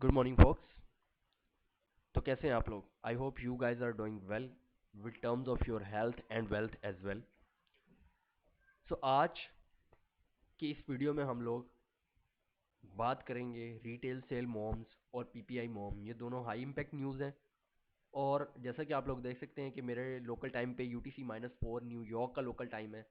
Good morning folks। तो कैसे हैं आप लोग? I hope you guys are doing well with terms of your health and wealth as well. So आज की इस वीडियो में हम लोग बात करेंगे रिटेल सेल मॉम्स और पीपीआई मॉम, ये दोनों हाई इम्पैक्ट न्यूज़ हैं। और जैसा कि आप लोग देख सकते हैं कि मेरे लोकल टाइम पे UTC-4 न्यूयॉर्क का लोकल टाइम है।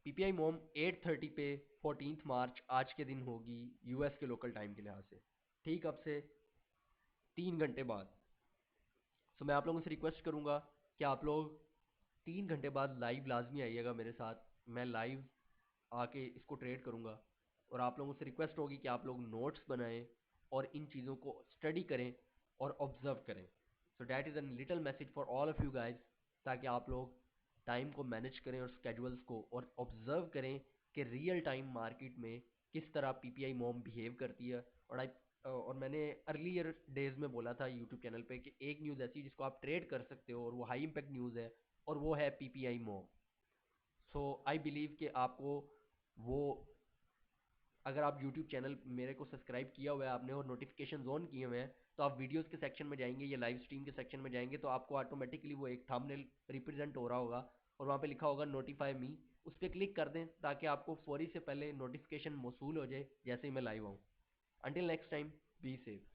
पीपीआई मॉम 8:30 पे 14 मार्च आज के दिन होगी यूएस के लोकल टाइम के लिहाज से, ठीक अब से 3 घंटे बाद। सो मैं आप लोगों से रिक्वेस्ट करूंगा कि आप लोग 3 घंटे बाद लाइव लाजमी आइएगा मेरे साथ। मैं लाइव आके इसको ट्रेड करूंगा और आप लोगों से रिक्वेस्ट होगी कि आप लोग नोट्स बनाएं और इन चीज़ों को स्टडी करें और ऑब्जर्व करें। So that is an little message for all of you guys, ताकि आप लोग टाइम को मैनेज करें और स्केड्यूल्स को और ऑब्जर्व करें कि रियल टाइम मार्केट में किस तरह पीपीआई मॉम बिहेव करती है। और मैंने अर्लियर डेज में बोला था यूट्यूब चैनल पे कि एक न्यूज़ ऐसी जिसको आप ट्रेड कर सकते हो और वो हाई इम्पैक्ट न्यूज़ है, और वो है PPI mom. So I believe कि आपको वो, अगर आप यूट्यूब चैनल मेरे को सब्सक्राइब किया हुआ है आपने और नोटिफिकेशन ऑन किए हुए हैं, तो आप वीडियोस के सेक्शन में जाएंगे या लाइव स्ट्रीम के सेक्शन में जाएंगे तो आपको ऑटोमेटिकली वो एक थंबनेल रिप्रेजेंट हो रहा होगा और वहाँ पे लिखा होगा नोटिफाई मी। उस पर क्लिक कर दें ताकि आपको फौरी से पहले नोटिफिकेशन मौसूल हो जाए जैसे ही मैं लाइव आऊँ। Until next time, be safe.